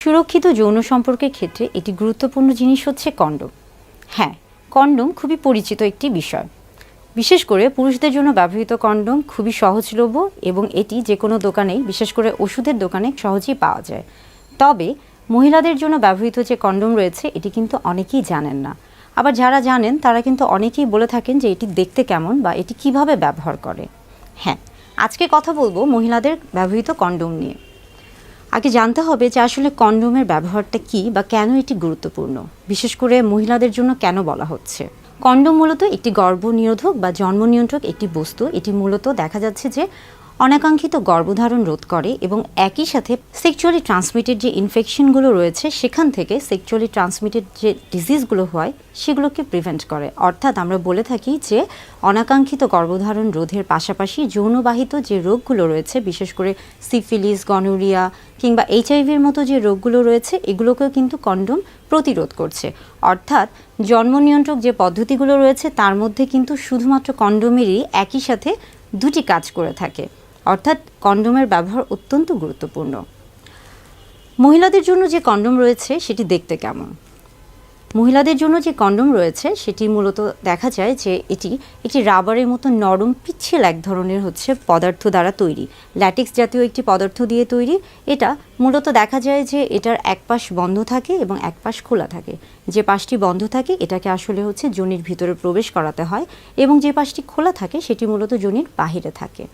সুরক্ষিত যৌন সম্পর্কের ক্ষেত্রে একটি গুরুত্বপূর্ণ জিনিস হচ্ছে কন্ডোম। হ্যাঁ, কন্ডোম খুবই পরিচিত একটি বিষয়। বিশেষ করে পুরুষদের জন্য ব্যবহৃত কন্ডোম খুবই সহজলভ্য এবং এটি যে কোনো দোকানেই, বিশেষ করে ওষুধের দোকানে সহজেই পাওয়া যায়। তবে মহিলাদের জন্য ব্যবহৃত যে কন্ডোম রয়েছে এটি কিন্তু অনেকেই জানেন না। আবার যারা জানেন তারা কিন্তু অনেকেই বলে থাকেন যে এটি দেখতে কেমন বা এটি কিভাবে ব্যবহার করে। হ্যাঁ, আজকে কথা বলবো মহিলাদের ব্যবহৃত কন্ডোম নিয়ে। আগে জানতে হবে যে আসলে কন্ডোমের ব্যবহারটা কী বা কেন এটি গুরুত্বপূর্ণ, বিশেষ করে মহিলাদের জন্য কেন বলা হচ্ছে। কন্ডোম মূলত একটি গর্ভনিরোধক বা জন্ম নিয়ন্ত্রক একটি বস্তু। এটি মূলত দেখা যাচ্ছে যে অনাকাঙ্ক্ষিত গর্ভধারণ রোধ করে এবং একই সাথে সেক্সুয়ালি ট্রান্সমিটেড যে ইনফেকশনগুলো রয়েছে সেখান থেকে সেক্সুয়ালি ট্রান্সমিটেড যে ডিজিজগুলো হয় সেগুলোকে প্রিভেন্ট করে। অর্থাৎ আমরা বলে থাকি যে অনাকাঙ্ক্ষিত গর্ভধারণ রোধের পাশাপাশি যৌনবাহিত যে রোগগুলো রয়েছে, বিশেষ করে সিফিলিস, গনোরিয়া কিংবা এইচআইভির মতো যে রোগগুলো রয়েছে এগুলোকেও কিন্তু কন্ডোম প্রতিরোধ করছে। অর্থাৎ জন্ম নিয়ন্ত্রক যে পদ্ধতিগুলো রয়েছে তার মধ্যে কিন্তু শুধুমাত্র কন্ডোমেরই একই সাথে দুটি কাজ করে থাকে। অর্থাৎ কন্ডোমের ব্যবহার অত্যন্ত গুরুত্বপূর্ণ। মহিলাদের জন্য যে কন্ডোম রয়েছে সেটি দেখতে কেমন? মহিলাদের জন্য যে কন্ডোম রয়েছে সেটি মূলত দেখা যায় যে এটি একটি রাবারের মতো নরম পিচ্ছিল এক ধরনের পদার্থ দ্বারা তৈরি, ল্যাটেক্স জাতীয় একটি পদার্থ দিয়ে তৈরি। এটা মূলত দেখা যায় যে এটার এক পাশ বন্ধ থাকে এবং এক পাশ খোলা থাকে। যে পাশটি বন্ধ থাকে এটাকে আসলে যোনির ভিতরে প্রবেশ করাতে হয় এবং যে পাশটি খোলা থাকে সেটি মূলত যোনির বাহিরে থাকে।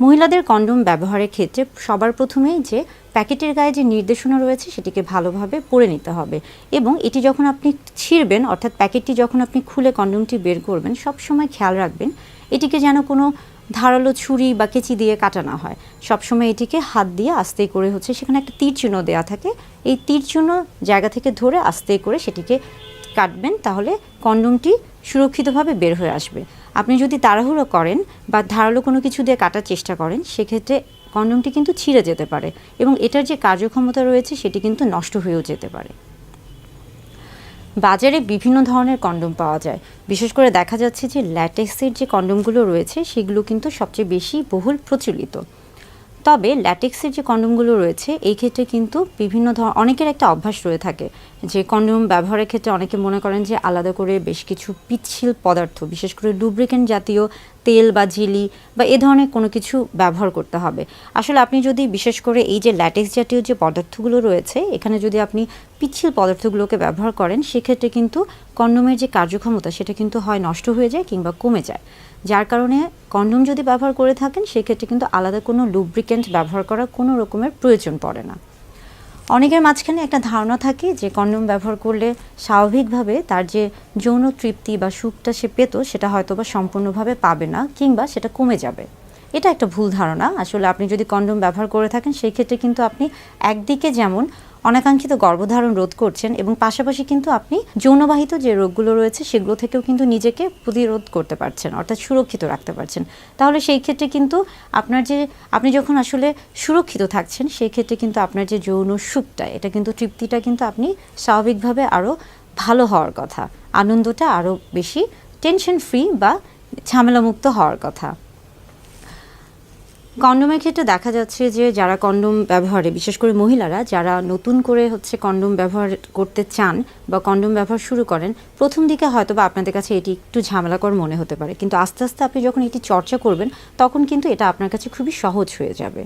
মহিলাদের কন্ডোম ব্যবহারের ক্ষেত্রে সবার প্রথমেই যে প্যাকেটের গায়ে যে নির্দেশনা রয়েছে সেটিকে ভালোভাবে পড়ে নিতে হবে এবং এটি যখন আপনি ছিঁড়বেন, অর্থাৎ প্যাকেটটি যখন আপনি খুলে কন্ডোমটি বের করবেন, সবসময় খেয়াল রাখবেন এটিকে যেন কোনো ধারালো ছুরি বা কেঁচি দিয়ে কাটা না হয়। সবসময় এটিকে হাত দিয়ে আস্তে করে সেখানে একটা তীর চিহ্ন দেওয়া থাকে, এই তীর চিহ্ন জায়গা থেকে ধরে আস্তে করে সেটিকে কাটবেন, তাহলে কন্ডোমটি সুরক্ষিতভাবে বের হয়ে আসবে। আপনি যদি তাড়াহুড়ো করেন বা ধারালো কোনো কিছু দিয়ে কাটার চেষ্টা করেন সেক্ষেত্রে কন্ডোমটি কিন্তু ছিঁড়ে যেতে পারে এবং এটার যে কার্যক্ষমতা রয়েছে সেটি কিন্তু নষ্ট হয়েও যেতে পারে। বাজারে বিভিন্ন ধরনের কন্ডোম পাওয়া যায়। বিশেষ করে দেখা যাচ্ছে যে ল্যাটেক্সের যে কন্ডোমগুলো রয়েছে সেগুলো কিন্তু সবচেয়ে বেশি বহুল প্রচলিত। তবে ল্যাটেক্সের যে কন্ডোমগুলো রয়েছে এই ক্ষেত্রে কিন্তু অনেকের একটা অভ্যাস রয়ে থাকে যে কন্ডোম ব্যবহারের ক্ষেত্রে অনেকে মনে করেন যে আলাদা করে বেশ কিছু পিচ্ছিল পদার্থ, বিশেষ করে লুব্রিকেন্ট জাতীয় তেল বা জেলি বা এ ধরনের কোনো কিছু ব্যবহার করতে হবে। আসলে আপনি যদি বিশেষ করে এই যে ল্যাটেক্স জাতীয় যে পদার্থগুলো রয়েছে এখানে যদি আপনি পিচ্ছিল পদার্থগুলোকে ব্যবহার করেন সেক্ষেত্রে কিন্তু কন্ডোমের যে কার্যক্ষমতা সেটা কিন্তু হয় নষ্ট হয়ে যায় কিংবা কমে যায়। যার কারণে কন্ডোম যদি ব্যবহার করে থাকেন সেক্ষেত্রে কিন্তু আলাদা কোনো লুব্রিকেন্ট ব্যবহার করার কোনো রকমের প্রয়োজন পড়ে না। অনেকের মাঝখানে একটা ধারণা থাকে যে কন্ডোম ব্যবহার করলে স্বাভাবিকভাবে তার যে যৌন তৃপ্তি বা সুখটা সে পেত সেটা হয়তো বা সম্পূর্ণভাবে পাবে না কিংবা সেটা কমে যাবে। এটা একটা ভুল ধারণা। আসলে আপনি যদি কন্ডোম ব্যবহার করে থাকেন সেই ক্ষেত্রে কিন্তু আপনি একদিকে যেমন অনাকাঙ্ক্ষিত গর্ভধারণ রোধ করছেন এবং পাশাপাশি কিন্তু আপনি যৌনবাহিত যে রোগগুলো রয়েছে সেগুলো থেকেও কিন্তু নিজেকে প্রতিরোধ করতে পারছেন, অর্থাৎ সুরক্ষিত রাখতে পারছেন। তাহলে সেই ক্ষেত্রে কিন্তু আপনি যখন আসলে সুরক্ষিত থাকছেন সেই ক্ষেত্রে কিন্তু আপনার যে যৌন সুখটা, এটা কিন্তু তৃপ্তিটা কিন্তু আপনি স্বাভাবিকভাবে আরও ভালো হওয়ার কথা, আনন্দটা আরও বেশি টেনশন ফ্রি বা ঝামেলামুক্ত হওয়ার কথা। কন্ডোমের ক্ষেত্রে দেখা যাচ্ছে যে যারা কন্ডোম ব্যবহারে, বিশেষ করে মহিলারা যারা নতুন করে কন্ডোম ব্যবহার করতে চান বা কন্ডোম ব্যবহার শুরু করেন, প্রথম দিকে হয়তো বা আপনাদের কাছে এটি একটু ঝামেলাকর মনে হতে পারে, কিন্তু আস্তে আস্তে আপনি যখন এটি চর্চা করবেন তখন কিন্তু এটা আপনার কাছে খুবই সহজ হয়ে যাবে।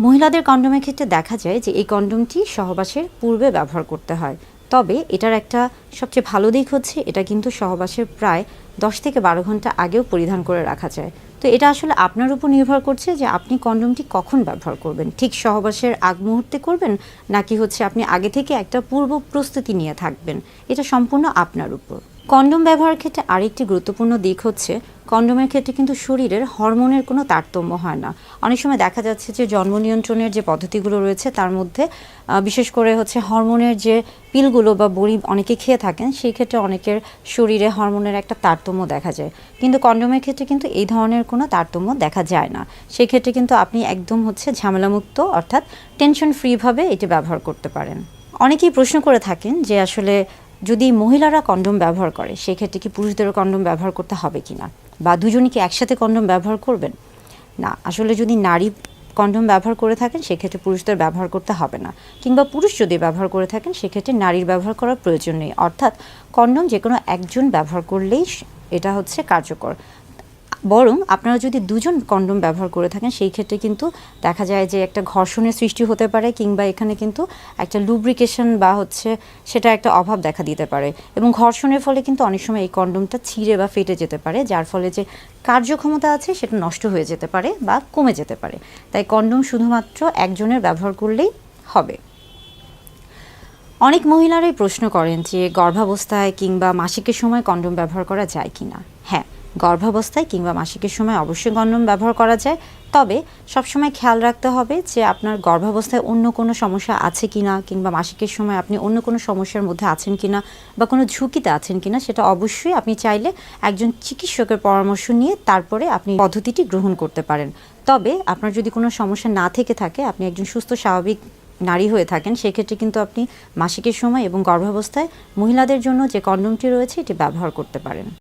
মহিলাদের কন্ডোমের ক্ষেত্রে দেখা যায় যে এই কন্ডোমটি সহবাসের পূর্বে ব্যবহার করতে হয়। তবে এটার একটা সবচেয়ে ভালো দিক এটা কিন্তু সহবাসের প্রায় 10 থেকে 12 ঘন্টা আগেও পরিধান করে রাখা যায়। তো এটা আসলে আপনার উপর নির্ভর করছে যে আপনি কন্ডোমটি কখন ব্যবহার করবেন, ঠিক সহবাসের আগ মুহূর্তে করবেন নাকি আপনি আগে থেকে একটা পূর্ব প্রস্তুতি নিয়ে থাকবেন, এটা সম্পূর্ণ আপনার উপর। কন্ডোম ব্যবহারের ক্ষেত্রে আরেকটি গুরুত্বপূর্ণ দিক কন্ডোমের ক্ষেত্রে কিন্তু শরীরের হরমোনের কোনো তারতম্য হয় না। অনেক সময় দেখা যাচ্ছে যে জন্ম নিয়ন্ত্রণের যে পদ্ধতিগুলো রয়েছে তার মধ্যে বিশেষ করে হরমোনের যে পিলগুলো বা বড়ি অনেকে খেয়ে থাকেন, সেই ক্ষেত্রে অনেকের শরীরে হরমোনের একটা তারতম্য দেখা যায়, কিন্তু কন্ডোমের ক্ষেত্রে কিন্তু এই ধরনের কোনো তারতম্য দেখা যায় না। সেই ক্ষেত্রে কিন্তু আপনি একদম ঝামেলামুক্ত, অর্থাৎ টেনশন ফ্রিভাবে এটি ব্যবহার করতে পারেন। অনেকেই প্রশ্ন করে থাকেন যে আসলে যদি মহিলারা কন্ডোম ব্যবহার করে সেক্ষেত্রে কি পুরুষদেরও কন্ডোম ব্যবহার করতে হবে কিনা, বা দুজনই কি একসাথে কন্ডোম ব্যবহার করবেন? না, আসলে যদি নারী কন্ডোম ব্যবহার করে থাকেন সেক্ষেত্রে পুরুষদের ব্যবহার করতে হবে না, কিংবা পুরুষ যদি ব্যবহার করে থাকেন সেক্ষেত্রে নারীর ব্যবহার করার প্রয়োজন নেই। অর্থাৎ কন্ডোম যে কোনো একজন ব্যবহার করলেই এটা হচ্ছে কার্যকর। বরং আপনারা যদি দুজন কন্ডোম ব্যবহার করে থাকেন সেই ক্ষেত্রে কিন্তু দেখা যায় যে একটা ঘর্ষণের সৃষ্টি হতে পারে, কিংবা এখানে কিন্তু একটা লুব্রিকেশন বা হচ্ছে সেটা একটা অভাব দেখা দিতে পারে, এবং ঘর্ষণের ফলে কিন্তু অনেক সময় এই কন্ডোমটা ছিঁড়ে বা ফেটে যেতে পারে, যার ফলে যে কার্যক্ষমতা আছে সেটা নষ্ট হয়ে যেতে পারে বা কমে যেতে পারে। তাই কন্ডোম শুধুমাত্র একজনের ব্যবহার করলেই হবে। অনেক মহিলারাই প্রশ্ন করেন যে গর্ভাবস্থায় কিংবা মাসিকের সময় কন্ডোম ব্যবহার করা যায় কিনা। হ্যাঁ, গর্ভাবস্থায় কিংবা মাসিকের সময় অবশ্যই কন্ডোম ব্যবহার করা যায়, তবে সবসময় খেয়াল রাখতে হবে যে আপনার গর্ভাবস্থায় অন্য কোনো সমস্যা আছে কিনা, কিংবা মাসিকের সময় আপনি অন্য কোনো সমস্যার মধ্যে আছেন কিনা বা কোনো ঝুঁকিতে আছেন কিনা, সেটা অবশ্যই আপনি চাইলে একজন চিকিৎসকের পরামর্শ নিয়ে তারপরে আপনি পদ্ধতিটি গ্রহণ করতে পারেন। তবে আপনার যদি কোনো সমস্যা না থেকে থাকে, আপনি একজন সুস্থ স্বাভাবিক নারী হয়ে থাকেন, সেক্ষেত্রে কিন্তু আপনি মাসিকের সময় এবং গর্ভাবস্থায় মহিলাদের জন্য যে কন্ডোমটি রয়েছে এটি ব্যবহার করতে পারেন।